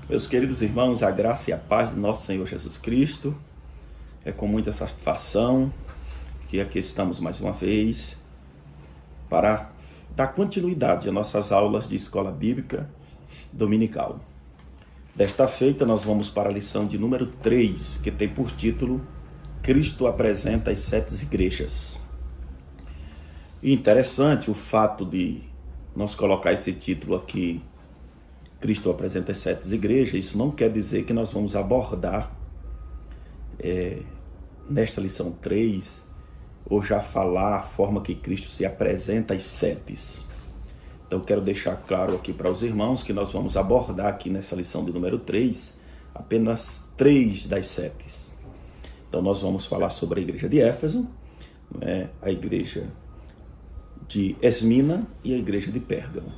Meus queridos irmãos, a graça e a paz do nosso Senhor Jesus Cristo. É com muita satisfação que aqui estamos mais uma vez para dar continuidade às nossas aulas de Escola Bíblica Dominical. Desta feita, nós vamos para a lição de número 3, que tem por título Cristo apresenta as 7 igrejas. E interessante o fato de nós colocar esse título aqui, Cristo apresenta as 7 igrejas. Isso não quer dizer que nós vamos abordar nesta lição 3 ou já falar a forma que Cristo se apresenta às 7. Então quero deixar claro aqui para os irmãos que nós vamos abordar aqui nessa lição de número 3 apenas 3 das 7. Então nós vamos falar sobre a igreja de Éfeso, a igreja de Esmina e a igreja de Pérgamo.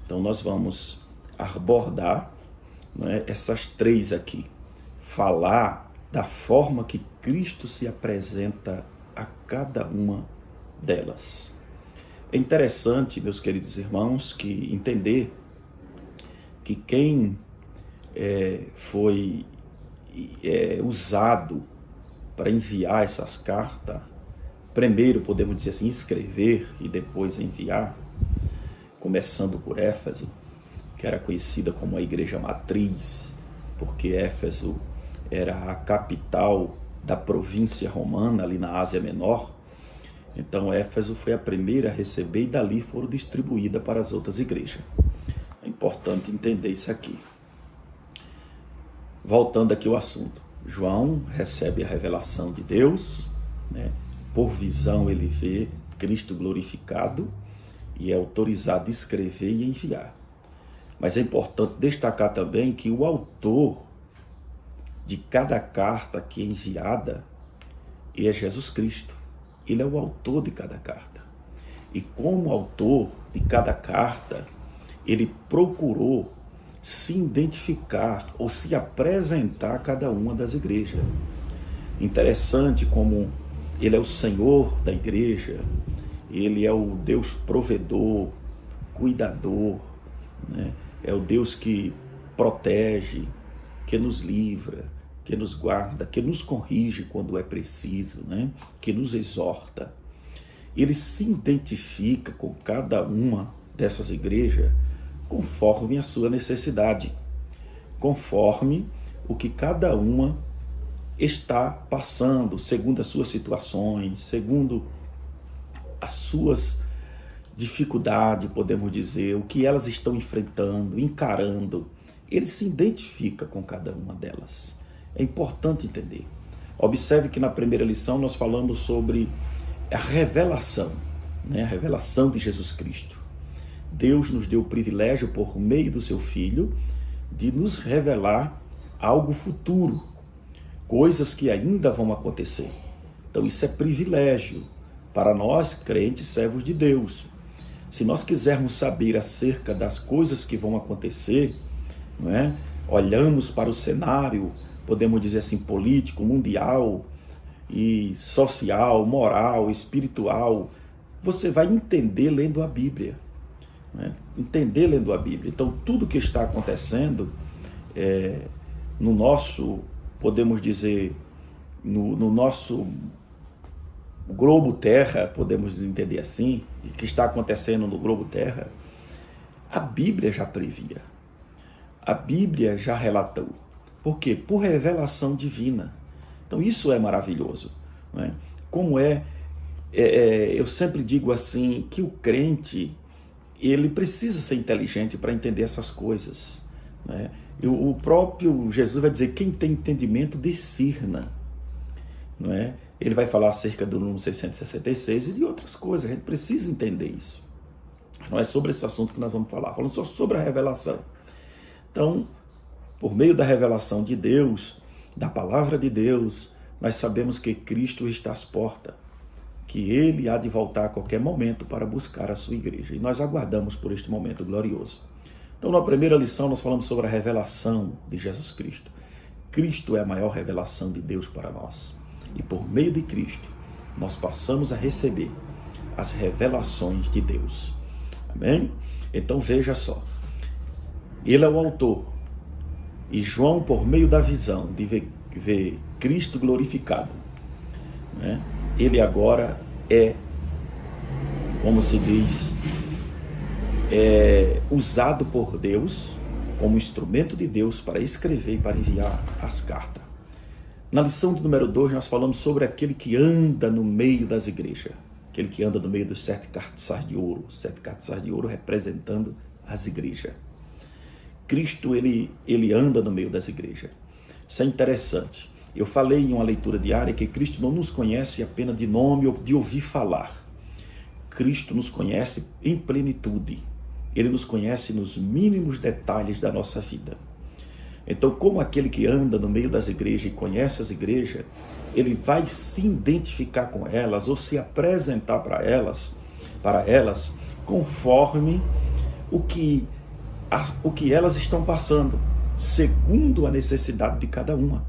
Então nós vamos abordar essas 3 aqui, falar da forma que Cristo se apresenta a cada uma delas. É interessante, meus queridos irmãos, que entender que quem foi usado para enviar essas cartas, primeiro podemos dizer assim, escrever e depois enviar, começando por Éfeso, que era conhecida como a igreja matriz, porque Éfeso era a capital da província romana, ali na Ásia Menor. Então Éfeso foi a primeira a receber e dali foram distribuídas para as outras igrejas. É importante entender isso aqui. Voltando aqui ao assunto. João recebe a revelação de Deus, por visão ele vê Cristo glorificado e é autorizado a escrever e enviar. Mas é importante destacar também que o autor de cada carta que é enviada é Jesus Cristo. Ele é o autor de cada carta. E como autor de cada carta, ele procurou se identificar ou se apresentar a cada uma das igrejas. Interessante como ele é o Senhor da igreja, ele é o Deus provedor, cuidador, é o Deus que protege, que nos livra, que nos guarda, que nos corrige quando é preciso, que nos exorta. Ele se identifica com cada uma dessas igrejas conforme a sua necessidade, conforme o que cada uma está passando, segundo as suas situações, segundo as suas dificuldades, podemos dizer, o que elas estão enfrentando, encarando. Ele se identifica com cada uma delas. É importante entender. Observe que na primeira lição nós falamos sobre a revelação, a revelação de Jesus Cristo. Deus nos deu o privilégio, por meio do seu Filho, de nos revelar algo futuro, coisas que ainda vão acontecer. Então isso é privilégio para nós, crentes, servos de Deus. Se nós quisermos saber acerca das coisas que vão acontecer, olhamos para o cenário, podemos dizer assim, político, mundial e social, moral, espiritual, você vai entender lendo a Bíblia. Entender lendo a Bíblia. Então tudo que está acontecendo no nosso, podemos dizer, no nosso globo terra, podemos entender assim, o que está acontecendo no globo terra, a Bíblia já previa. A Bíblia já relatou. Por quê? Por revelação divina. Então isso é maravilhoso. Como eu sempre digo assim, que o crente, ele precisa ser inteligente para entender essas coisas. O próprio Jesus vai dizer, quem tem entendimento, discirna. Ele vai falar acerca do número 666 e de outras coisas. A gente precisa entender isso. Não é sobre esse assunto que nós vamos falar. Falando só sobre a revelação. Então, por meio da revelação de Deus, da palavra de Deus, nós sabemos que Cristo está às portas, que Ele há de voltar a qualquer momento para buscar a sua igreja. E nós aguardamos por este momento glorioso. Então, na primeira lição, nós falamos sobre a revelação de Jesus Cristo. Cristo é a maior revelação de Deus para nós. E por meio de Cristo, nós passamos a receber as revelações de Deus. Amém? Então veja só. Ele é o autor E João, por meio da visão de ver Cristo glorificado, né, ele agora é, como se diz, usado por Deus como instrumento de Deus para escrever e para enviar as cartas. Na lição do número 2, nós falamos sobre aquele que anda no meio das igrejas, aquele que anda no meio dos 7 castiçais de ouro, 7 castiçais de ouro representando as igrejas. Cristo, ele anda no meio das igrejas. Isso é interessante. Eu falei em uma leitura diária que Cristo não nos conhece apenas de nome ou de ouvir falar. Cristo nos conhece em plenitude. Ele nos conhece nos mínimos detalhes da nossa vida. Então, como aquele que anda no meio das igrejas e conhece as igrejas, ele vai se identificar com elas ou se apresentar para elas conforme o que elas estão passando, segundo a necessidade de cada uma.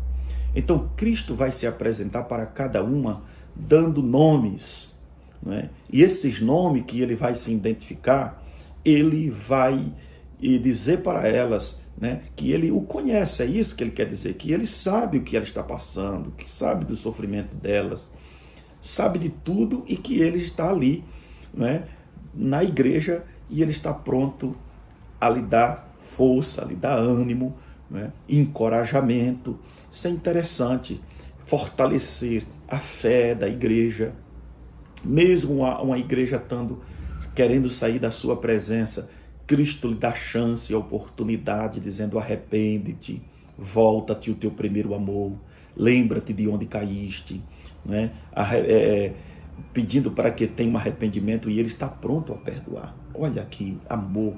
Então, Cristo vai se apresentar para cada uma, dando nomes, né? E esses nomes que ele vai se identificar, ele vai dizer para elas, né, que ele o conhece. É isso que ele quer dizer, que ele sabe o que ela está passando, que sabe do sofrimento delas, sabe de tudo e que ele está ali, né, na igreja, e ele está pronto a lhe dar força, a lhe dar ânimo, né, encorajamento. Isso é interessante, fortalecer a fé da igreja, mesmo uma igreja querendo sair da sua presença, Cristo lhe dá chance e oportunidade, dizendo: arrepende-te, volta-te o teu primeiro amor, lembra-te de onde caíste, né? Pedindo para que tenha um arrependimento, e ele está pronto a perdoar. Olha que amor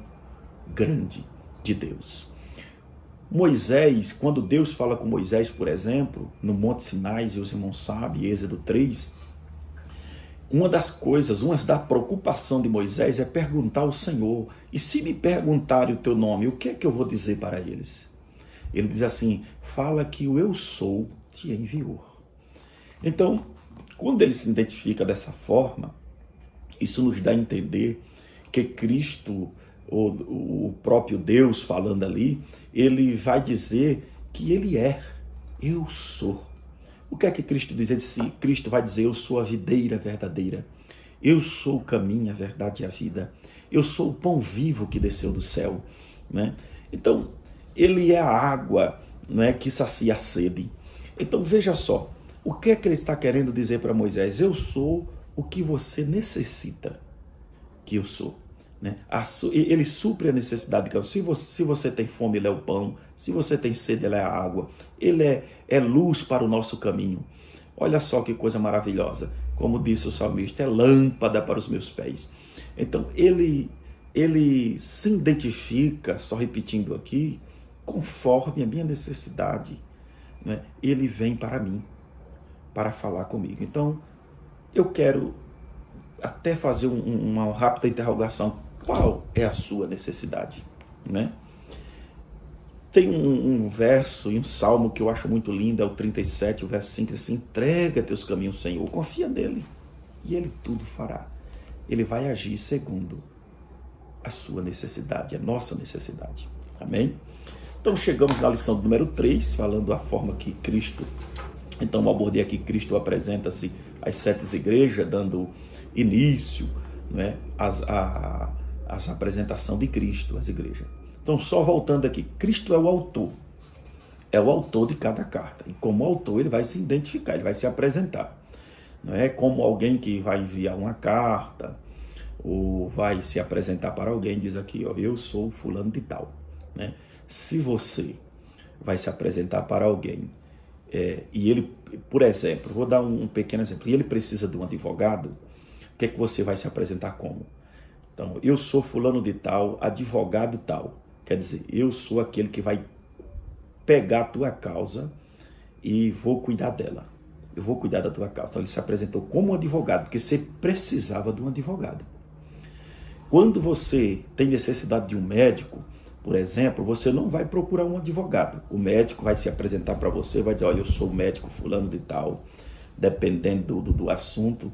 grande de Deus. Moisés, quando Deus fala com Moisés, por exemplo, no Monte Sinai, e os irmãos sabem, Êxodo 3, uma da preocupação de Moisés é perguntar ao Senhor: e se me perguntarem o teu nome, o que é que eu vou dizer para eles? Ele diz assim: fala que o eu sou te enviou. Então, quando ele se identifica dessa forma, isso nos dá a entender que Cristo, o próprio Deus falando ali, ele vai dizer que ele é, eu sou. O que é que Cristo diz? Cristo vai dizer: eu sou a videira verdadeira, eu sou o caminho, a verdade e a vida, eu sou o pão vivo que desceu do céu, né? Então, ele é a água, né, que sacia a sede. Então, veja só, o que é que ele está querendo dizer para Moisés? Eu sou o que você necessita que eu sou, né? Ele supre a necessidade de cada um. Se você tem fome, ele é o pão. Se você tem sede, ele é a água. Ele é luz para o nosso caminho. Olha só que coisa maravilhosa. Como disse o salmista, é lâmpada para os meus pés. Então, ele se identifica, só repetindo aqui, conforme a minha necessidade, né? Ele vem para mim, para falar comigo. Então, eu quero até fazer uma rápida interrogação. Qual é a sua necessidade, né? Tem um verso e um salmo que eu acho muito lindo, é o 37, o verso 5, diz assim: entrega teus caminhos, Senhor, confia nele, e ele tudo fará. Ele vai agir segundo a sua necessidade, a nossa necessidade. Amém? Então chegamos na lição número 3, falando da forma que Cristo, então eu abordei aqui, Cristo apresenta-se às 7 igrejas, dando início, né, às apresentação de Cristo às igrejas. Então, só voltando aqui, Cristo é o autor de cada carta. E como autor, ele vai se identificar, ele vai se apresentar. Não é como alguém que vai enviar uma carta, ou vai se apresentar para alguém, diz aqui, ó, eu sou fulano de tal, né? Se você vai se apresentar para alguém, e ele, por exemplo, vou dar um pequeno exemplo, e ele precisa de um advogado, o que é que você vai se apresentar como? Então, eu sou fulano de tal, advogado tal. Quer dizer, eu sou aquele que vai pegar a tua causa e vou cuidar dela. Eu vou cuidar da tua causa. Então, ele se apresentou como um advogado, porque você precisava de um advogado. Quando você tem necessidade de um médico, por exemplo, você não vai procurar um advogado. O médico vai se apresentar para você, vai dizer: olha, eu sou o médico fulano de tal, dependendo do assunto.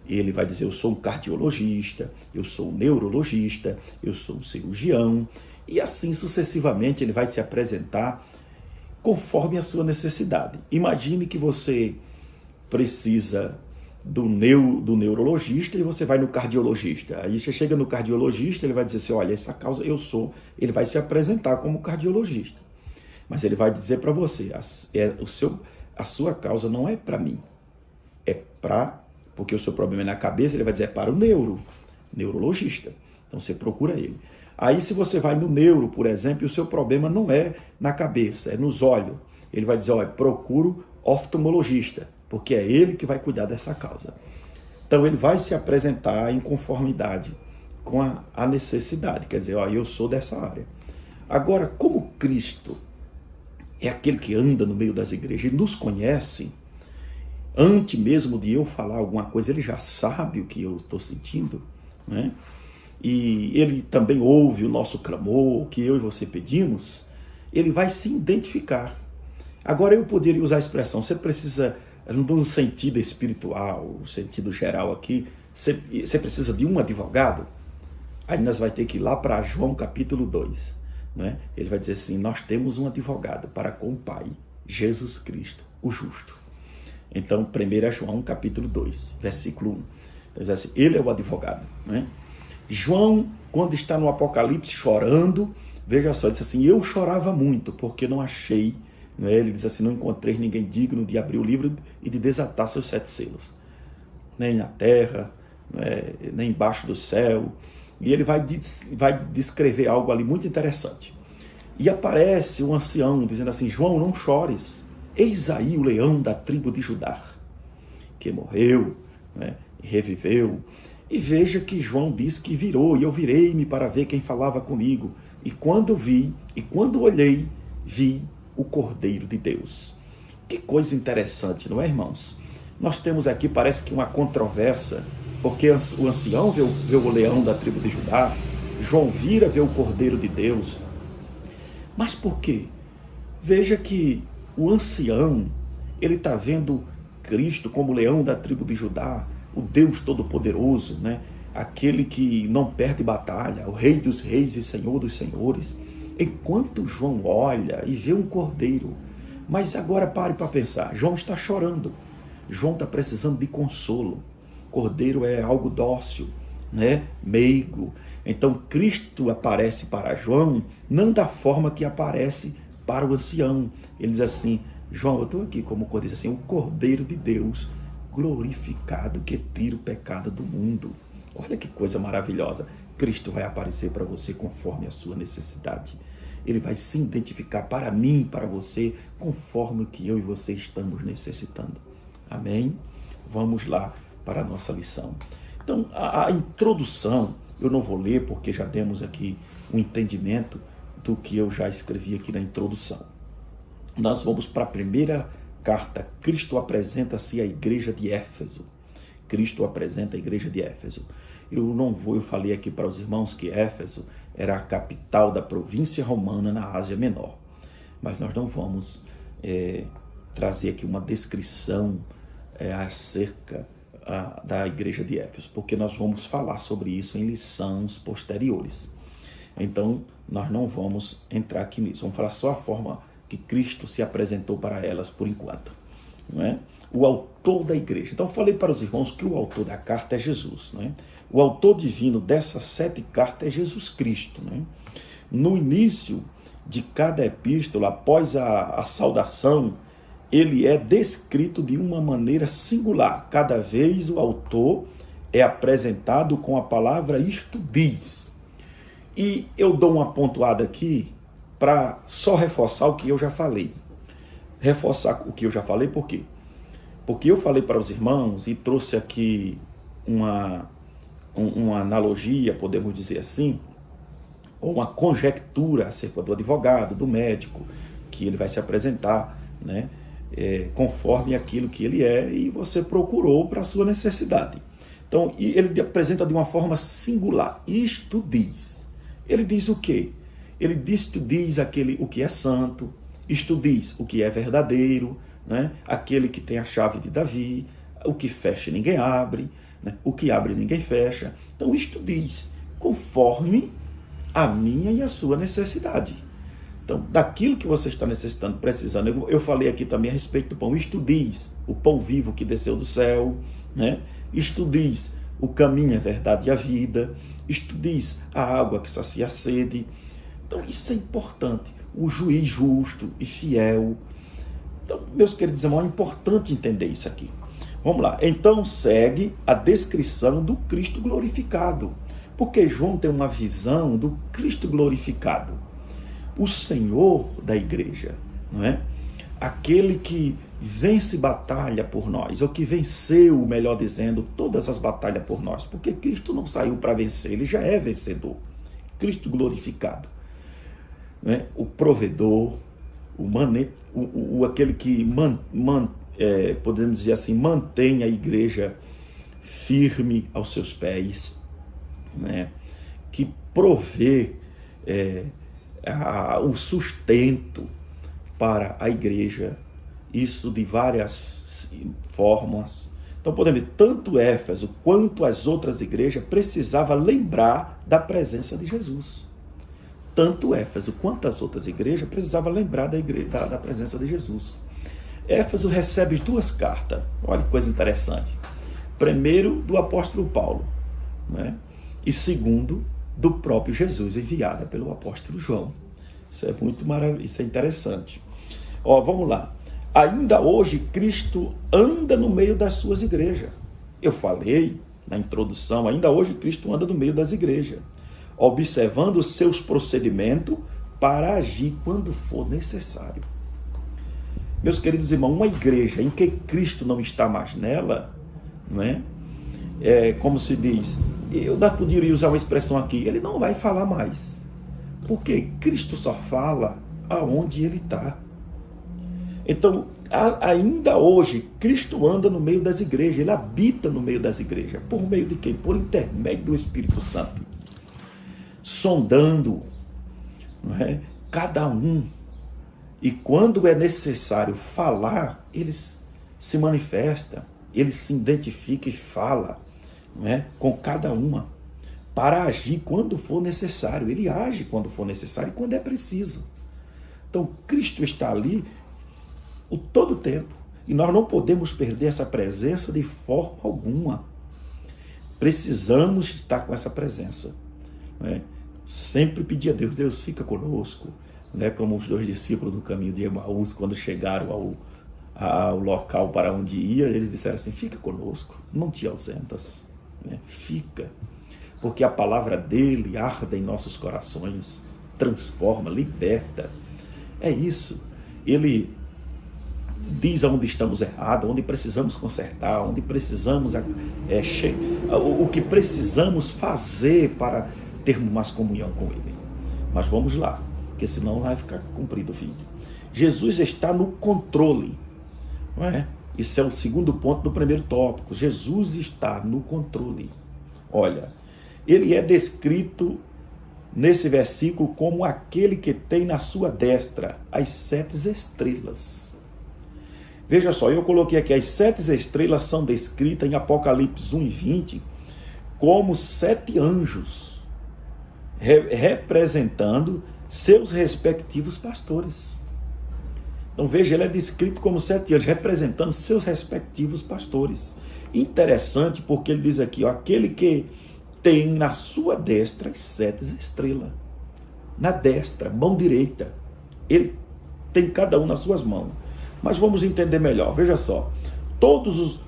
Ele vai dizer: eu sou um cardiologista, eu sou um neurologista, eu sou um cirurgião. E assim sucessivamente ele vai se apresentar conforme a sua necessidade. Imagine que você precisa do neurologista e você vai no cardiologista. Aí você chega no cardiologista, ele vai dizer assim, olha, essa causa eu sou. Ele vai se apresentar como cardiologista. Mas ele vai dizer para você, a sua causa não é para mim. Porque o seu problema é na cabeça, ele vai dizer, é para o neurologista. Então você procura ele. Aí se você vai no neuro, por exemplo, e o seu problema não é na cabeça, é nos olhos. Ele vai dizer, olha, procuro oftalmologista, porque é ele que vai cuidar dessa causa. Então ele vai se apresentar em conformidade com a necessidade. Quer dizer, olha, eu sou dessa área. Agora, como Cristo é aquele que anda no meio das igrejas e nos conhece, antes mesmo de eu falar alguma coisa, ele já sabe o que eu estou sentindo, né? E ele também ouve o nosso clamor, o que eu e você pedimos, ele vai se identificar. Agora eu poderia usar a expressão, você precisa, no sentido espiritual, no sentido geral aqui, você precisa de um advogado? Aí nós vamos ter que ir lá para João capítulo 2. Né? Ele vai dizer assim, nós temos um advogado para com o Pai, Jesus Cristo, o justo. Então, 1 João capítulo 2, versículo 1. Então, diz assim, ele é o advogado. Né? João, quando está no Apocalipse chorando, veja só, ele diz assim, eu chorava muito porque não achei, né? Ele diz assim, não encontrei ninguém digno de abrir o livro e de desatar seus 7 selos. Nem na terra, né? Nem embaixo do céu. E ele vai descrever algo ali muito interessante. E aparece um ancião dizendo assim, João, não chores, eis aí o leão da tribo de Judá, que morreu, né? E reviveu. E veja que João diz que virou, e eu virei-me para ver quem falava comigo. E quando olhei, vi o Cordeiro de Deus. Que coisa interessante, não é, irmãos? Nós temos aqui, parece que uma controvérsia, porque o ancião vê o leão da tribo de Judá, João vira, vê o Cordeiro de Deus. Mas por quê? Veja que o ancião, ele está vendo Cristo como leão da tribo de Judá, o Deus Todo-Poderoso, né? Aquele que não perde batalha, o Rei dos Reis e Senhor dos Senhores. Enquanto João olha e vê um cordeiro, mas agora pare para pensar, João está chorando, João está precisando de consolo. Cordeiro é algo dócil, né? Meigo. Então Cristo aparece para João, não da forma que aparece para o ancião. Ele diz assim, João, eu estou aqui como cordeiro, assim, o Cordeiro de Deus, glorificado, que tira o pecado do mundo. Olha que coisa maravilhosa. Cristo vai aparecer para você conforme a sua necessidade. Ele vai se identificar para mim, para você, conforme o que eu e você estamos necessitando. Amém? Vamos lá para a nossa lição. Então, a introdução, eu não vou ler porque já demos aqui um entendimento do que eu já escrevi aqui na introdução. Nós vamos para a primeira carta. Cristo apresenta-se à igreja de Éfeso. Cristo apresenta a igreja de Éfeso. Eu falei aqui para os irmãos que Éfeso era a capital da província romana na Ásia Menor. Mas nós não vamos trazer aqui uma descrição acerca da igreja de Éfeso, porque nós vamos falar sobre isso em lições posteriores. Então, nós não vamos entrar aqui nisso. Vamos falar só a forma que Cristo se apresentou para elas por enquanto. Não é? O autor da igreja. Então, eu falei para os irmãos que o autor da carta é Jesus. Não é? O autor divino dessas 7 cartas é Jesus Cristo. Não é? No início de cada epístola, após a saudação, ele é descrito de uma maneira singular. Cada vez o autor é apresentado com a palavra isto diz. E eu dou uma pontuada aqui para só reforçar o que eu já falei. Reforçar o que eu já falei, por quê? Porque eu falei para os irmãos e trouxe aqui uma analogia, podemos dizer assim, ou uma conjectura acerca do advogado, do médico, que ele vai se apresentar, né? Conforme aquilo que ele é, e você procurou para a sua necessidade. Então, ele apresenta de uma forma singular. Isto diz. Ele diz o quê? Ele diz o que é santo, isto diz o que é verdadeiro, né? Aquele que tem a chave de Davi, o que fecha ninguém abre, né? O que abre ninguém fecha. Então, isto diz, conforme a minha e a sua necessidade. Então, daquilo que você está necessitando, precisando, eu falei aqui também a respeito do pão. Estudies o pão vivo que desceu do céu, né? Estudies o caminho, a verdade e a vida. Estudies a água que sacia a sede. Então, isso é importante. O juiz justo e fiel. Então, meus queridos irmãos, é importante entender isso aqui. Vamos lá. Então, segue a descrição do Cristo glorificado. Porque João tem uma visão do Cristo glorificado. O Senhor da igreja, não é? Aquele que vence batalha por nós, ou que venceu, melhor dizendo, todas as batalhas por nós, porque Cristo não saiu para vencer, ele já é vencedor. Cristo glorificado, não é? O provedor, aquele que podemos dizer assim, mantém a igreja firme aos seus pés, né? Que provê o sustento para a igreja, isso de várias formas. Então podemos ver, tanto Éfeso quanto as outras igrejas precisava lembrar da presença de Jesus. Tanto Éfeso quanto as outras igrejas precisavam lembrar da presença de Jesus. Éfeso recebe 2 cartas, olha que coisa interessante. Primeiro, do apóstolo Paulo, né? E segundo, do próprio Jesus, enviada pelo apóstolo João. Isso é muito maravilhoso, isso é interessante. Vamos lá. Ainda hoje, Cristo anda no meio das suas igrejas. Eu falei na introdução, ainda hoje Cristo anda no meio das igrejas, observando os seus procedimentos para agir quando for necessário. Meus queridos irmãos, uma igreja em que Cristo não está mais nela, não é? Como se diz, eu não poderia usar uma expressão aqui, ele não vai falar mais. Porque Cristo só fala aonde ele está. Então, ainda hoje, Cristo anda no meio das igrejas, ele habita no meio das igrejas. Por meio de quem? Por intermédio do Espírito Santo. Sondando, não é? Cada um. E quando é necessário falar, ele se manifesta, ele se identifica e fala, não é? Com cada uma, para agir quando for necessário. Ele age quando for necessário e quando é preciso. Então, Cristo está ali todo o tempo. E nós não podemos perder essa presença de forma alguma. Precisamos estar com essa presença, não é? Sempre pedir a Deus, Deus fica conosco, né? Como os 2 discípulos do caminho de Emaús, quando chegaram ao local para onde ia, eles disseram assim, fica conosco, não te ausentas, né? Fica, porque a palavra dele arde em nossos corações, transforma, liberta. É isso. Ele diz aonde estamos errados, onde precisamos consertar, onde precisamos o que precisamos fazer para termos mais comunhão com ele. Mas vamos lá, porque senão vai ficar cumprido o vídeo. Jesus está no controle, não é? Isso é o segundo ponto do primeiro tópico. Jesus está no controle. Olha, ele é descrito nesse versículo como aquele que tem na sua destra as 7 estrelas. Veja só, eu coloquei aqui, as 7 estrelas são descritas em Apocalipse 1:20 como 7 anjos, representando seus respectivos pastores. Então veja, ele é descrito como 7 anjos, representando seus respectivos pastores. Interessante porque ele diz aqui, aquele que tem na sua destra as 7 estrelas. Na destra, mão direita. Ele tem cada um nas suas mãos. Mas vamos entender melhor. Veja só, todos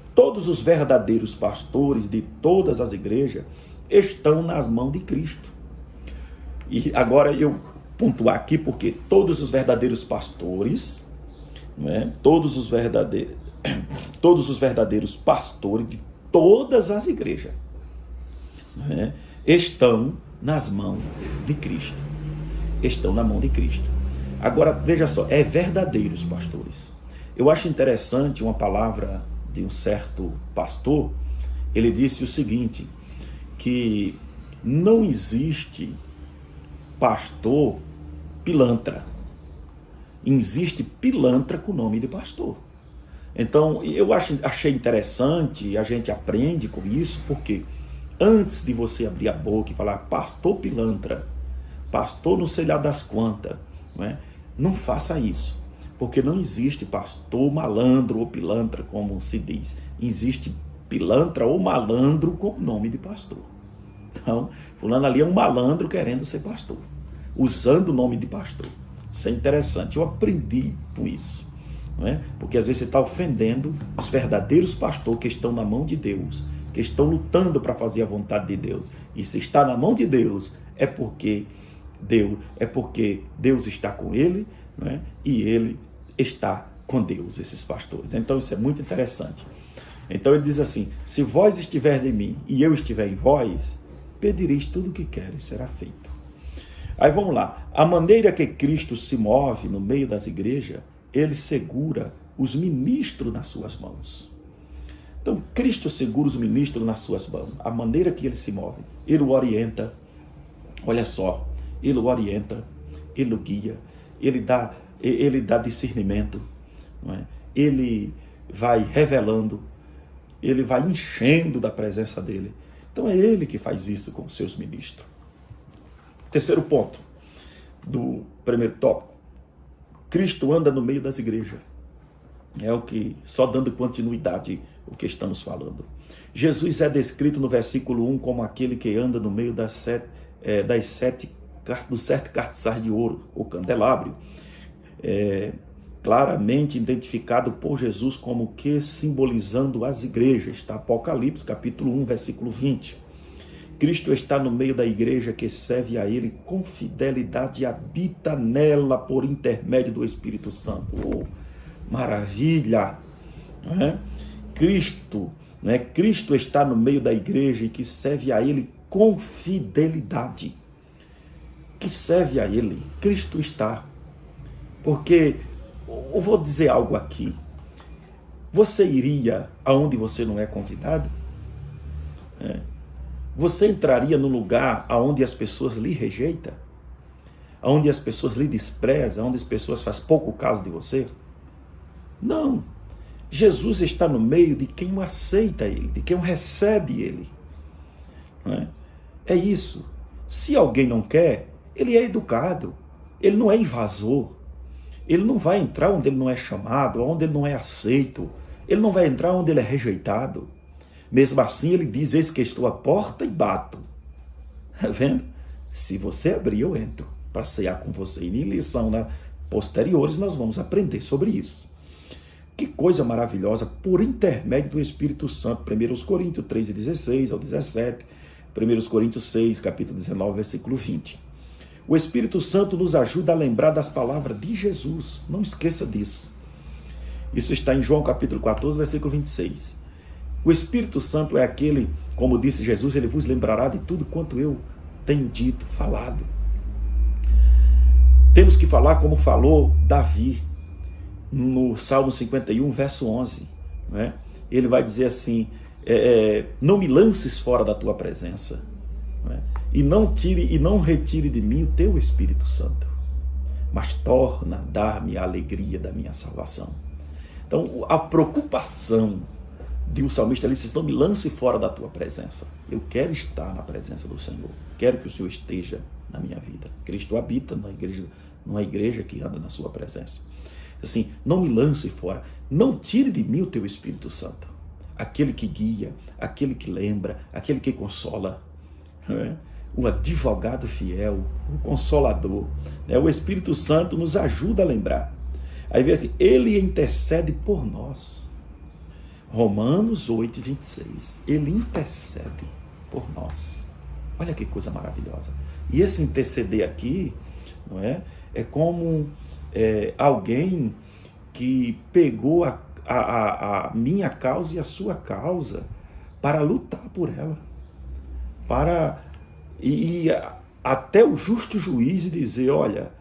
os verdadeiros pastores de todas as igrejas estão nas mãos de Cristo. E agora eu pontuar aqui porque todos os verdadeiros pastores, né, todos os verdadeiros pastores de todas as igrejas, né, estão nas mãos de Cristo. Estão na mão de Cristo. Agora, veja só, é verdadeiros pastores. Eu acho interessante uma palavra de um certo pastor. Ele disse o seguinte, que não existe pastor pilantra. Existe pilantra com o nome de pastor. Então, eu achei interessante, a gente aprende com isso, porque antes de você abrir a boca e falar pastor pilantra, pastor não sei lá das quantas, não é? Não faça isso, porque não existe pastor malandro ou pilantra, como se diz. Existe pilantra ou malandro com o nome de pastor. Então, fulano ali é um malandro querendo ser pastor, usando o nome de pastor. Isso é interessante, eu aprendi com isso. Não é? Porque às vezes você está ofendendo os verdadeiros pastores que estão na mão de Deus, que estão lutando para fazer a vontade de Deus. E se está na mão de Deus, é porque Deus está com ele, não é? E ele está com Deus, esses pastores. Então isso é muito interessante. Então ele diz assim: se vós estiverdes em mim e eu estiver em vós, pedireis tudo o que queres, será feito. Aí vamos lá. A maneira que Cristo se move no meio das igrejas, ele segura os ministros nas suas mãos. Então Cristo segura os ministros nas suas mãos. A maneira que ele se move, ele o orienta. Olha só, ele o orienta, ele o guia, ele dá discernimento, não é? Ele vai revelando, ele vai enchendo da presença dele. Então é ele que faz isso com os seus ministros. Terceiro ponto do primeiro tópico: Cristo anda no meio das igrejas. É o que, só dando continuidade o que estamos falando. Jesus é descrito no versículo 1 como aquele que anda no meio dos sete castiçais de ouro, ou candelabro, claramente identificado por Jesus como que simbolizando as igrejas. Está Apocalipse, capítulo 1, versículo 20. Cristo está no meio da igreja que serve a ele com fidelidade e habita nela por intermédio do Espírito Santo. Oh, maravilha! Não é? Cristo está no meio da igreja e que serve a ele com fidelidade. Que serve a ele, Cristo está. Porque, eu vou dizer algo aqui, você iria aonde você não é convidado? Você entraria no lugar aonde as pessoas lhe rejeitam? Aonde as pessoas lhe desprezam? Aonde as pessoas fazem pouco caso de você? Não. Jesus está no meio de quem o aceita ele, de quem o recebe ele. É isso. Se alguém não quer, ele é educado, ele não é invasor, ele não vai entrar onde ele não é chamado, onde ele não é aceito, ele não vai entrar onde ele é rejeitado. Mesmo assim ele diz: eis que estou à porta e bato. Está vendo? Se você abrir, eu entro para cear com você. E em lição posteriores nós vamos aprender sobre isso. Que coisa maravilhosa, por intermédio do Espírito Santo. 1 Coríntios 3, 16 ao 17, 1 Coríntios 6, capítulo 19, versículo 20. O Espírito Santo nos ajuda a lembrar das palavras de Jesus. Não esqueça disso. Isso está em João capítulo 14, versículo 26. O Espírito Santo é aquele, como disse Jesus, ele vos lembrará de tudo quanto eu tenho dito, falado. Temos que falar como falou Davi, no Salmo 51, verso 11. Né? Ele vai dizer assim: não me lances fora da tua presença, né? e não retire de mim o teu Espírito Santo, mas torna a dar-me a alegria da minha salvação. Então, a preocupação de um salmista ali diz: não me lance fora da tua presença. Eu quero estar na presença do Senhor. Quero que o Senhor esteja na minha vida. Cristo habita numa igreja que anda na sua presença. Assim, não me lance fora. Não tire de mim o teu Espírito Santo. Aquele que guia, aquele que lembra, aquele que consola. O advogado fiel, o consolador. O Espírito Santo nos ajuda a lembrar. Aí vem assim: ele intercede por nós. Romanos 8, 26. Ele intercede por nós. Olha que coisa maravilhosa. E esse interceder aqui, não é? É como alguém que pegou a minha causa e a sua causa para lutar por ela. E até o justo juiz dizer: olha,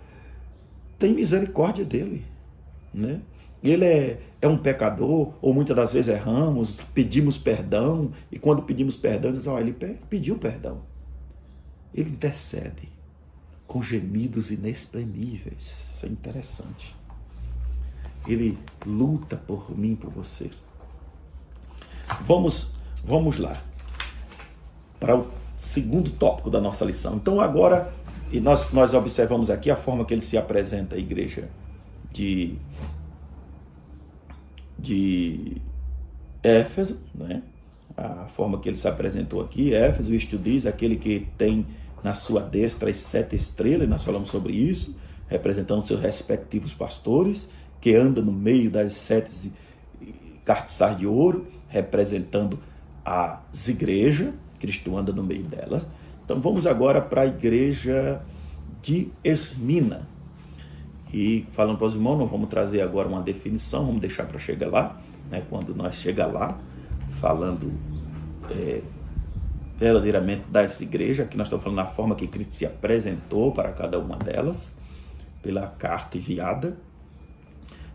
tem misericórdia dele, né? Ele é um pecador, ou muitas das vezes erramos, pedimos perdão, e quando pedimos perdão, diz: olha, ele pediu perdão. Ele intercede com gemidos inexprimíveis. Isso é interessante. Ele luta por mim, por você. Vamos lá para o segundo tópico da nossa lição. Então agora E nós observamos aqui a forma que ele se apresenta à igreja de Éfeso, né? A forma que ele se apresentou aqui, Éfeso, isto diz, aquele que tem na sua destra as 7 estrelas, nós falamos sobre isso, representando seus respectivos pastores, que anda no meio das 7 castiçais de ouro, representando as igrejas, Cristo anda no meio delas. Então vamos agora para a igreja de Esmina. E falando para os irmãos, nós vamos trazer agora uma definição, vamos deixar para chegar lá, né? Quando nós chegar lá, falando verdadeiramente das igrejas, aqui nós estamos falando na forma que Cristo se apresentou para cada uma delas, pela carta enviada.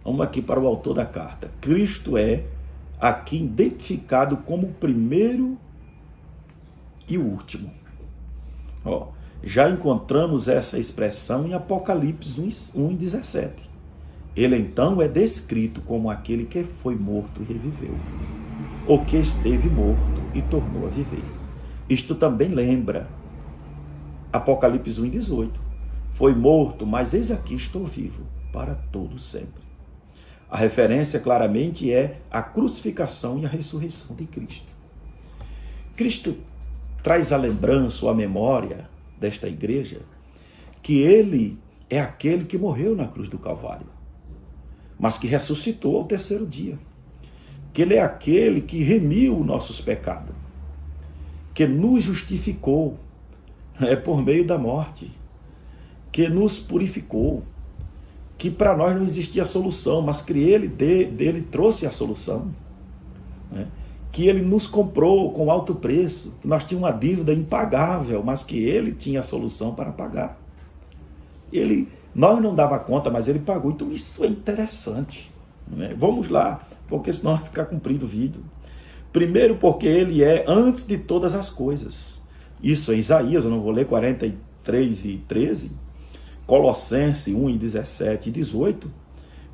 Vamos aqui para o autor da carta. Cristo é aqui identificado como o primeiro e o último. Já encontramos essa expressão em Apocalipse 1:17. Ele então é descrito como aquele que foi morto e reviveu, ou que esteve morto e tornou a viver. Isto também lembra Apocalipse 1:18. Foi morto, mas eis aqui estou vivo, para todo sempre. A referência claramente é a crucificação e a ressurreição de Cristo. Cristo traz a lembrança ou a memória desta igreja que ele é aquele que morreu na cruz do Calvário, mas que ressuscitou ao 3º dia. Que ele é aquele que remiu nossos pecados, que nos justificou por meio da morte, que nos purificou, que para nós não existia solução, mas que ele dele trouxe a solução, né? Que ele nos comprou com alto preço, que nós tínhamos uma dívida impagável, mas que ele tinha a solução para pagar. Nós não dava conta, mas ele pagou. Então isso é interessante, né? Vamos lá, porque senão vai ficar comprido o vídeo. Primeiro, porque ele é antes de todas as coisas. Isso é Isaías, eu não vou ler 43:13, Colossenses 1:17 e 18.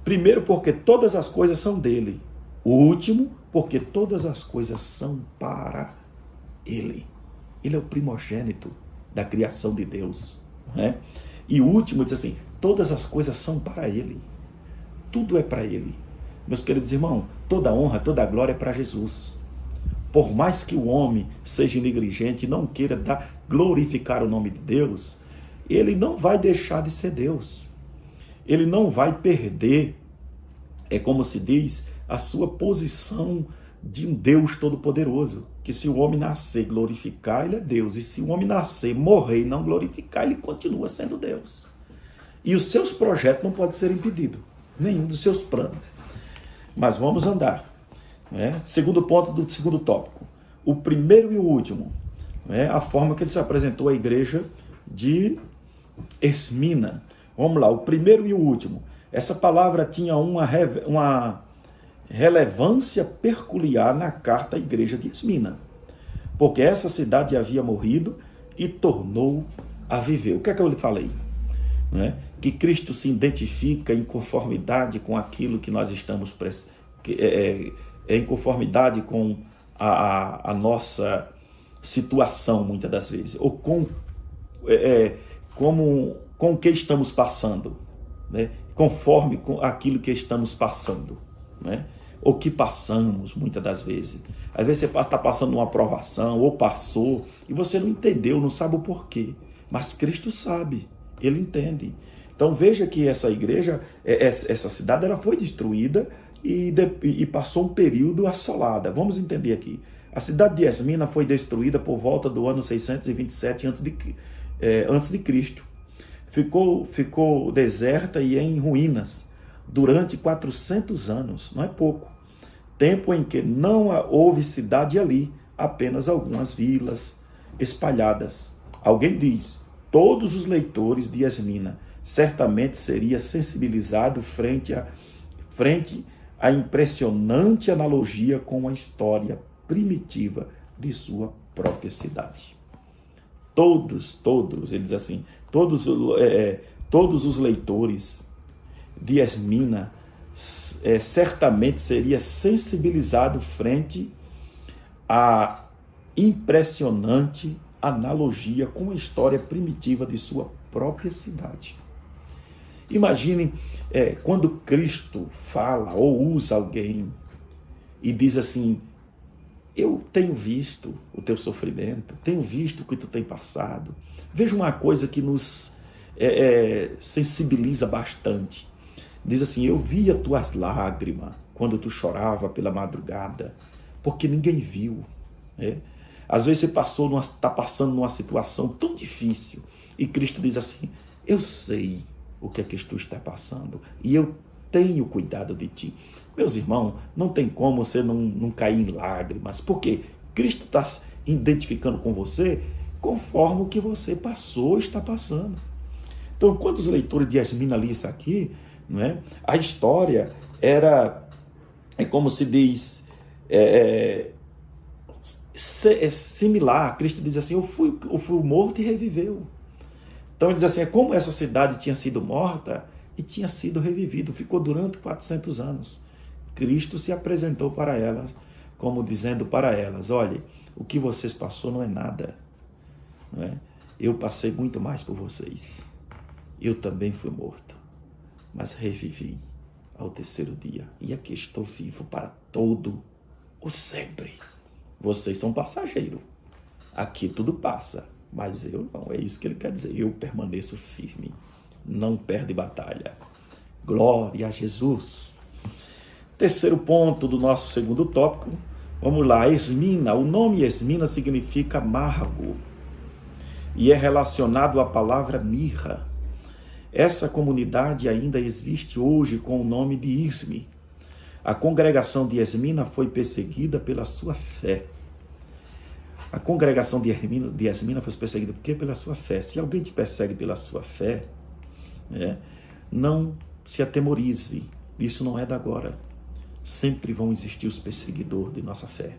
Primeiro, porque todas as coisas são dele. O último, porque todas as coisas são para ele. Ele é o primogênito da criação de Deus, né? E o último diz assim, todas as coisas são para ele. Tudo é para ele. Meus queridos irmãos, toda honra, toda glória é para Jesus. Por mais que o homem seja negligente e não queira glorificar o nome de Deus, ele não vai deixar de ser Deus. Ele não vai perder, como se diz, a sua posição de um Deus todo-poderoso. Que se o homem nascer glorificar, ele é Deus. E se o homem nascer, morrer e não glorificar, ele continua sendo Deus. E os seus projetos não podem ser impedidos. Nenhum dos seus planos. Mas vamos andar, né? Segundo ponto do segundo tópico. O primeiro e o último. Né? A forma que ele se apresentou à igreja de Esmina. Vamos lá, o primeiro e o último. Essa palavra tinha uma relevância peculiar na carta à igreja de Esmina, porque essa cidade havia morrido e tornou a viver. O que é que eu lhe falei? Né? Que Cristo se identifica em conformidade com aquilo que nós estamos, em conformidade com a nossa situação, muitas das vezes, ou com o que estamos passando, né? Conforme com aquilo que estamos passando, né? Ou que passamos, muitas das vezes. Às vezes você está passando uma provação, ou passou, e você não entendeu, não sabe o porquê. Mas Cristo sabe, Ele entende. Então veja que essa igreja, essa cidade, ela foi destruída e passou um período assolada. Vamos entender aqui. A cidade de Esmina foi destruída por volta do ano 627 antes de Cristo. Ficou deserta e em ruínas durante 400 anos, não é pouco. Tempo em que não houve cidade ali, apenas algumas vilas espalhadas. Alguém diz, todos os leitores de Esmina certamente seria sensibilizado frente à impressionante analogia com a história primitiva de sua própria cidade. Todos, ele diz assim, todos os leitores de Esmina certamente seria sensibilizado frente à impressionante analogia com a história primitiva de sua própria cidade. Imaginem quando Cristo fala ou usa alguém e diz assim: eu tenho visto o teu sofrimento, tenho visto o que tu tem passado. Veja uma coisa que nos sensibiliza bastante. Diz assim: eu vi as tuas lágrimas quando tu chorava pela madrugada, porque ninguém viu. Às vezes você está passando numa situação tão difícil e Cristo diz assim: eu sei o que é que tu está passando e eu tenho cuidado de ti. Meus irmãos, não tem como você não cair em lágrimas, porque Cristo está identificando com você conforme o que você passou, está passando. Então, quando os leitores de Esmina liam isso aqui, não é? A história é como se diz, similar. Cristo diz assim: eu fui morto e reviveu. Então ele diz assim: é como essa cidade tinha sido morta e tinha sido revivido, ficou durante 400 anos. Cristo se apresentou para elas, como dizendo para elas: olha, o que vocês passou não é nada. Não é? Eu passei muito mais por vocês. Eu também fui morto, mas revivi ao terceiro dia. E aqui estou vivo para todo o sempre. Vocês são passageiros. Aqui tudo passa, mas eu não. É isso que ele quer dizer. Eu permaneço firme. Não perde batalha. Glória a Jesus. Terceiro ponto do nosso segundo tópico. Vamos lá. Esmina. O nome Esmina significa amargo e é relacionado à palavra mirra. Essa comunidade ainda existe hoje com o nome de Isme. A congregação de Esmina foi perseguida pela sua fé. A congregação de Esmina foi perseguida porque pela sua fé. Se alguém te persegue pela sua fé, não se atemorize. Isso não é da agora. Sempre vão existir os perseguidores de nossa fé.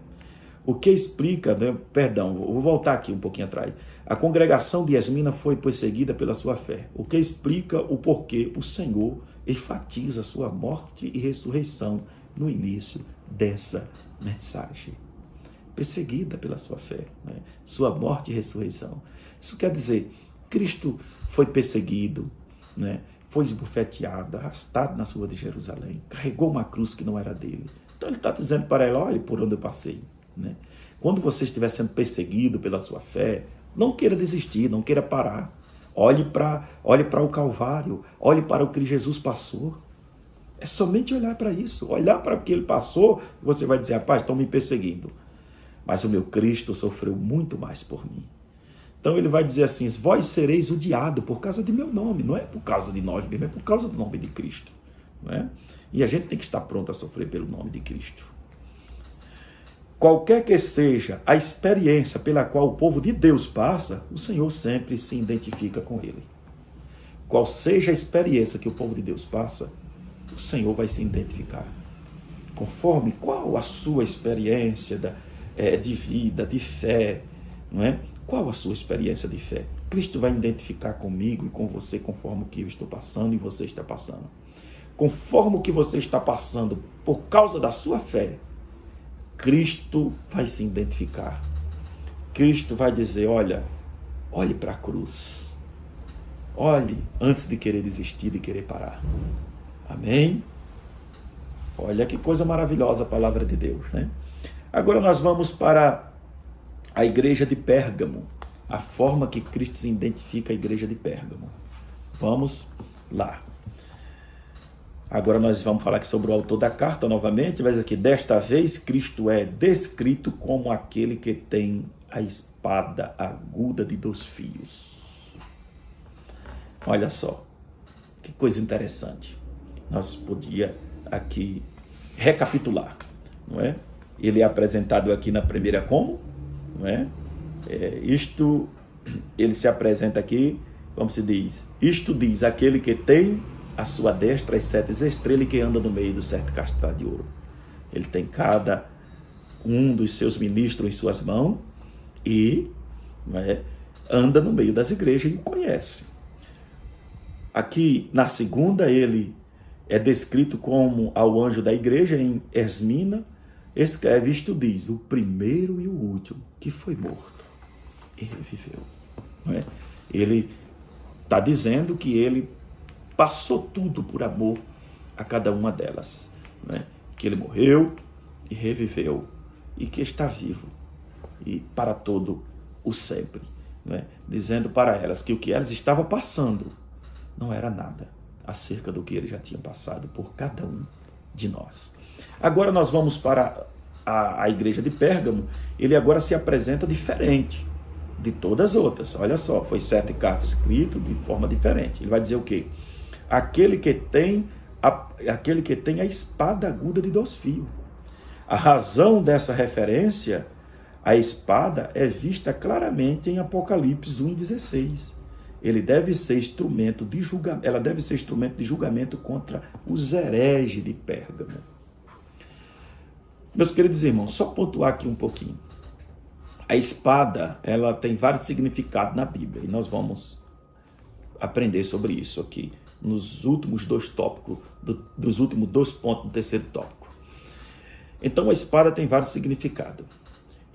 O que explica, vou voltar aqui um pouquinho atrás. A congregação de Esmina foi perseguida pela sua fé. O que explica o porquê o Senhor enfatiza a sua morte e ressurreição no início dessa mensagem. Perseguida pela sua fé, sua morte e ressurreição. Isso quer dizer, Cristo foi perseguido, foi esbofeteado, arrastado nas ruas de Jerusalém, carregou uma cruz que não era dele. Então ele está dizendo para ela: olhe por onde eu passei. Quando você estiver sendo perseguido pela sua fé, não queira desistir, não queira parar. Olhe para o Calvário, olhe para o que Jesus passou. É somente olhar para isso, olhar para o que ele passou, e você vai dizer: rapaz, estão me perseguindo, mas o meu Cristo sofreu muito mais por mim. Então ele vai dizer assim: vós sereis odiados por causa de meu nome. Não é por causa de nós mesmos, é por causa do nome de Cristo. E a gente tem que estar pronto a sofrer pelo nome de Cristo. Qualquer que seja a experiência pela qual o povo de Deus passa, o Senhor sempre se identifica com ele. Qual seja a experiência que o povo de Deus passa, o Senhor vai se identificar. Conforme qual a sua experiência de vida, de fé, Qual a sua experiência de fé? Cristo vai identificar comigo e com você conforme o que eu estou passando e você está passando. Conforme o que você está passando por causa da sua fé, Cristo vai se identificar. Cristo vai dizer: olha, olhe para a cruz. Olhe antes de querer desistir, de querer parar. Amém? Olha que coisa maravilhosa a palavra de Deus, Agora nós vamos para a igreja de Pérgamo. A forma que Cristo se identifica a igreja de Pérgamo. Vamos lá. Agora nós vamos falar aqui sobre o autor da carta novamente, mas aqui, desta vez, Cristo é descrito como aquele que tem a espada aguda de 2 fios. Olha só, que coisa interessante. Nós podíamos aqui recapitular, Ele é apresentado aqui na primeira como, ele se apresenta aqui, como se diz, isto diz aquele que tem a sua destra as 7 estrelas e que anda no meio do 7 castrar de ouro. Ele tem cada um dos seus ministros em suas mãos e anda no meio das igrejas e o conhece. Aqui na segunda ele é descrito como ao anjo da igreja em Esmina, escreve: isto diz, o primeiro e o último, que foi morto e reviveu. Ele está dizendo que ele passou tudo por amor a cada uma delas, né? Que ele morreu e reviveu e que está vivo e para todo o sempre, né? Dizendo para elas que o que elas estavam passando não era nada acerca do que ele já tinha passado por cada um de nós. Agora nós vamos para a igreja de Pérgamo. Ele agora se apresenta diferente de todas as outras. Olha só, foi 7 cartas escritas de forma diferente. Ele vai dizer o quê? Aquele que tem a espada aguda de 2 fios. A razão dessa referência, a espada, é vista claramente em Apocalipse 1:16. Ele deve ser instrumento de julgamento, ela deve ser instrumento de julgamento contra os hereges de Pérgamo. Meus queridos irmãos, só pontuar aqui um pouquinho. A espada, ela tem vários significados na Bíblia e nós vamos aprender sobre isso aqui nos últimos 2 tópicos, dos últimos 2 pontos do 3º tópico. Então a espada tem vários significados.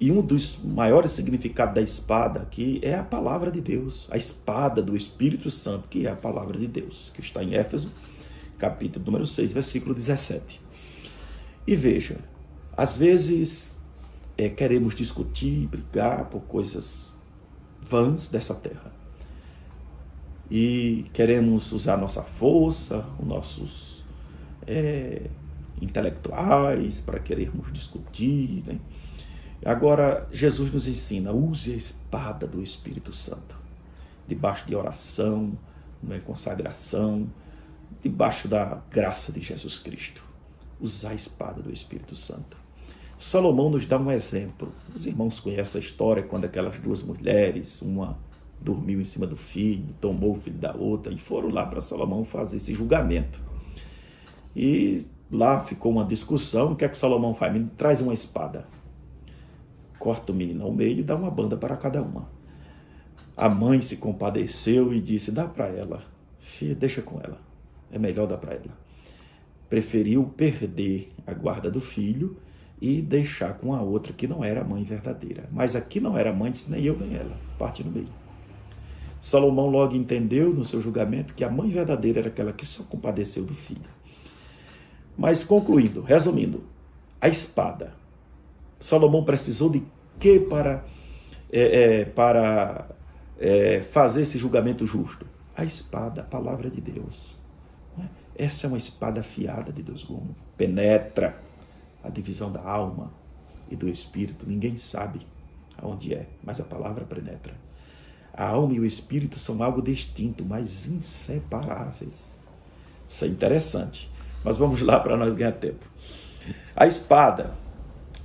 E um dos maiores significados da espada aqui é a palavra de Deus, a espada do Espírito Santo, que é a palavra de Deus, que está em Éfeso, capítulo número 6, versículo 17. E veja, às vezes queremos discutir, brigar por coisas vãs dessa terra. E queremos usar nossa força, os nossos intelectuais para querermos discutir, né? Agora, Jesus nos ensina, use a espada do Espírito Santo, debaixo de oração, consagração, debaixo da graça de Jesus Cristo. Usar a espada do Espírito Santo. Salomão nos dá um exemplo. Os irmãos conhecem a história quando aquelas 2 mulheres, uma dormiu em cima do filho, tomou o filho da outra e foram lá para Salomão fazer esse julgamento. E lá ficou uma discussão. O que é que Salomão faz? Me traz uma espada. Corta o menino ao meio e dá uma banda para cada uma. A mãe se compadeceu e disse, dá para ela. Filha, deixa com ela. É melhor dar para ela. Preferiu perder a guarda do filho e deixar com a outra que não era a mãe verdadeira. Mas aqui não era mãe, disse, nem eu nem ela. Parte no meio. Salomão logo entendeu no seu julgamento que a mãe verdadeira era aquela que só compadeceu do filho. Mas concluindo, resumindo, a espada. Salomão precisou de quê para fazer esse julgamento justo? A espada, a palavra de Deus. Essa é uma espada afiada de 2 gumes. Penetra a divisão da alma e do espírito. Ninguém sabe aonde é, mas a palavra penetra. A alma e o espírito são algo distinto, mas inseparáveis. Isso é interessante. Mas vamos lá para nós ganhar tempo. A espada.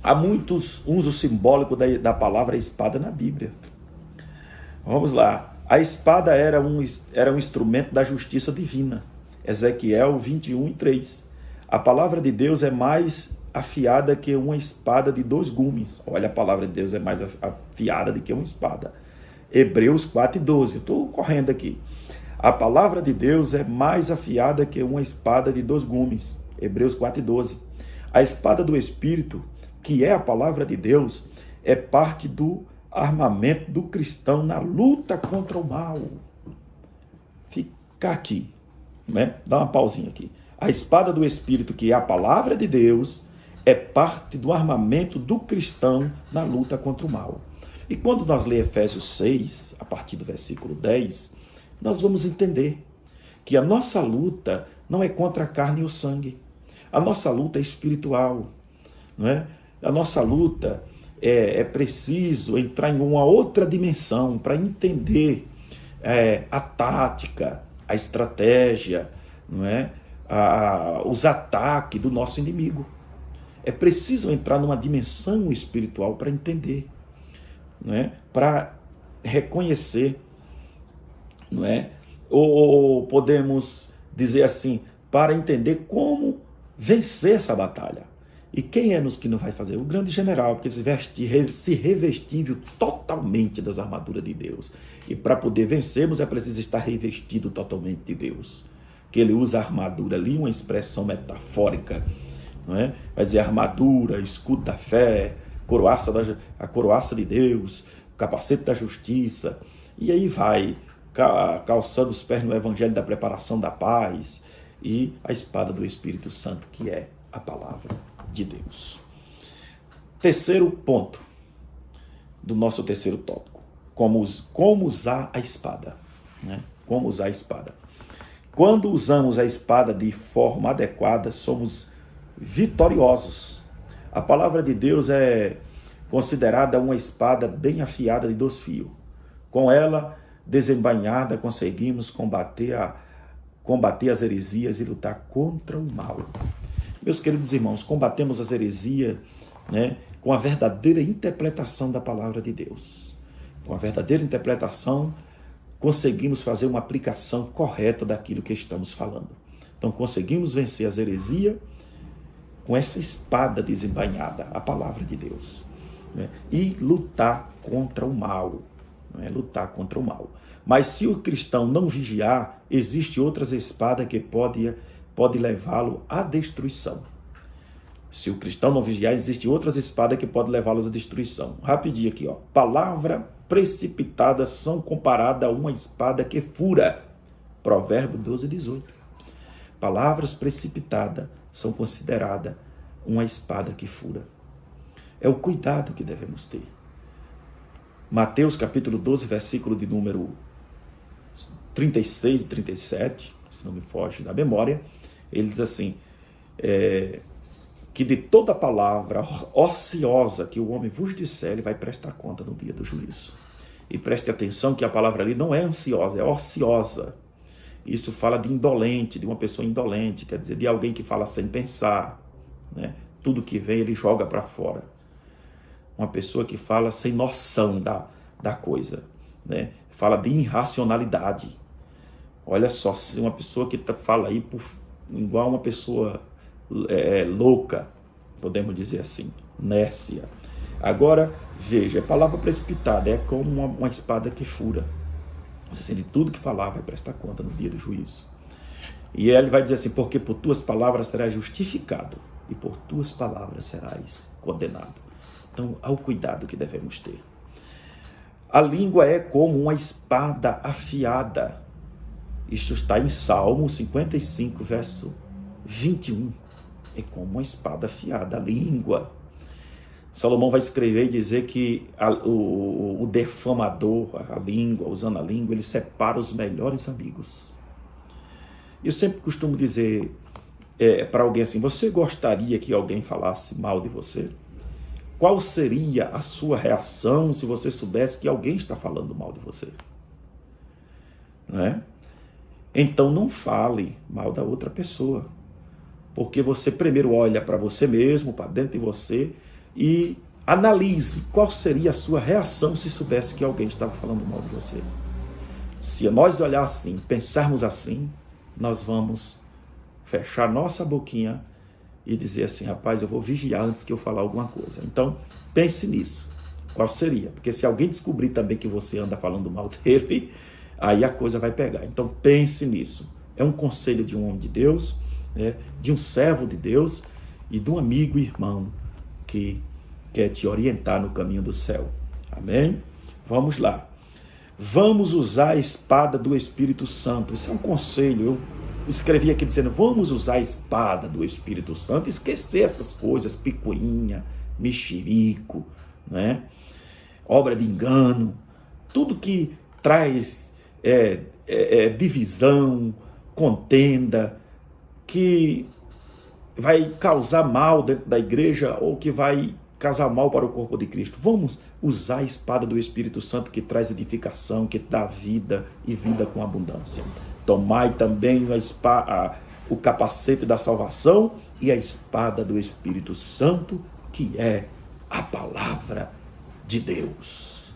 Há muitos usos simbólicos da palavra espada na Bíblia. Vamos lá. A espada era um instrumento da justiça divina. Ezequiel 21:3. A palavra de Deus é mais afiada que uma espada de 2 gumes. Olha, a palavra de Deus é mais afiada do que uma espada. Hebreus 4:12. Eu estou correndo aqui. A palavra de Deus é mais afiada que uma espada de 2 gumes. Hebreus 4:12. A espada do Espírito, que é a palavra de Deus, é parte do armamento do cristão na luta contra o mal. Fica aqui, né? Dá uma pausinha aqui. A espada do Espírito, que é a palavra de Deus, é parte do armamento do cristão na luta contra o mal. E quando nós lemos Efésios 6, a partir do versículo 10, nós vamos entender que a nossa luta não é contra a carne e o sangue. A nossa luta é espiritual, não é? A nossa luta é preciso entrar em uma outra dimensão para entender a tática, a estratégia, não é? Os ataques do nosso inimigo. É preciso entrar numa dimensão espiritual para entender, não é? Para reconhecer, não é? Ou podemos dizer assim, para entender como vencer essa batalha. E quem é nos que não vai fazer? O grande general, porque se revestiu totalmente das armaduras de Deus. E para poder vencermos é preciso estar revestido totalmente de Deus. Que ele usa a armadura ali, uma expressão metafórica, não é? Vai dizer armadura, escudo da fé, a coroaça de Deus, o capacete da justiça. E aí vai calçando os pés no evangelho da preparação da paz, e a espada do Espírito Santo, que é a palavra de Deus. Terceiro ponto do nosso terceiro tópico: como usar a espada, né? Como usar a espada. Quando usamos a espada de forma adequada, somos vitoriosos. A palavra de Deus é considerada uma espada bem afiada de 2 fios. Com ela, desembainhada, conseguimos combater as heresias e lutar contra o mal. Meus queridos irmãos, combatemos as heresias, né, com a verdadeira interpretação da palavra de Deus. Com a verdadeira interpretação, conseguimos fazer uma aplicação correta daquilo que estamos falando. Então, conseguimos vencer as heresias com essa espada desembainhada, a palavra de Deus, né? E lutar contra o mal, né? Lutar contra o mal. Mas se o cristão não vigiar, existe outras espadas que pode levá-lo à destruição. Se o cristão não vigiar, existe outras espadas que podem levá-los à destruição. Rapidinho aqui, ó. Palavra precipitadas são comparadas a uma espada que fura. Provérbio 12:18. Palavras precipitadas são consideradas uma espada que fura. É o cuidado que devemos ter. Mateus capítulo 12, versículo de número 36 e 37, se não me foge da memória, ele diz assim, que de toda palavra ociosa que o homem vos disser, ele vai prestar conta no dia do juízo. E preste atenção que a palavra ali não é ansiosa, é ociosa. Isso fala de indolente, de uma pessoa indolente, quer dizer, de alguém que fala sem pensar, né? Tudo que vem ele joga para fora. Uma pessoa que fala sem noção da coisa, né? Fala de irracionalidade. Olha só, se uma pessoa que fala aí igual uma pessoa louca, podemos dizer assim, nércia. Agora, veja, a palavra precipitada é como uma espada que fura. Assim, de tudo que falar vai prestar conta no dia do juízo. E ele vai dizer assim, porque por tuas palavras serás justificado e por tuas palavras serás condenado. Então, há o cuidado que devemos ter. A língua é como uma espada afiada. Isto está em Salmo 55, verso 21. É como uma espada afiada, a língua. Salomão vai escrever e dizer que o defamador, a língua, usando a língua, ele separa os melhores amigos. Eu sempre costumo dizer para alguém assim, você gostaria que alguém falasse mal de você? Qual seria a sua reação se você soubesse que alguém está falando mal de você? Não é? Então não fale mal da outra pessoa, porque você primeiro olha para você mesmo, para dentro de você, e analise qual seria a sua reação se soubesse que alguém estava falando mal de você. Se nós olhar assim, pensarmos assim, nós vamos fechar nossa boquinha e dizer assim, rapaz, eu vou vigiar antes que eu falar alguma coisa. Então, pense nisso. Qual seria? Porque se alguém descobrir também que você anda falando mal dele, aí a coisa vai pegar. Então, pense nisso. É um conselho de um homem de Deus, né, de um servo de Deus e de um amigo e irmão que quer te orientar no caminho do céu. Amém? Vamos lá. Vamos usar a espada do Espírito Santo. Isso é um conselho. Eu escrevi aqui dizendo, vamos usar a espada do Espírito Santo, esquecer essas coisas, picuinha, mexerico, né? Obra de engano, tudo que traz divisão, contenda, que vai causar mal dentro da igreja ou que vai causar mal para o corpo de Cristo. Vamos usar a espada do Espírito Santo que traz edificação, que dá vida e vida com abundância. Tomai também o capacete da salvação e a espada do Espírito Santo, que é a palavra de Deus.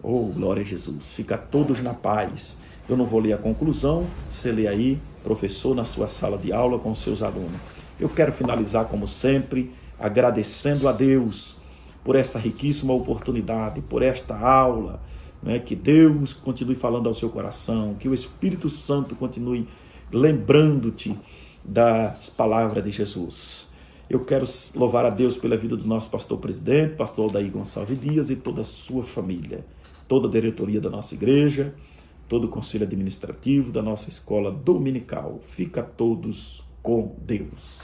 Oh, glória a Jesus. Fica todos na paz. Eu não vou ler a conclusão, você lê aí, professor, na sua sala de aula com seus alunos. Eu quero finalizar, como sempre, agradecendo a Deus por essa riquíssima oportunidade, por esta aula, né? Que Deus continue falando ao seu coração, que o Espírito Santo continue lembrando-te das palavras de Jesus. Eu quero louvar a Deus pela vida do nosso pastor-presidente, pastor Aldair Gonçalves Dias e toda a sua família, toda a diretoria da nossa igreja, todo o conselho administrativo da nossa escola dominical. Fica todos com Deus.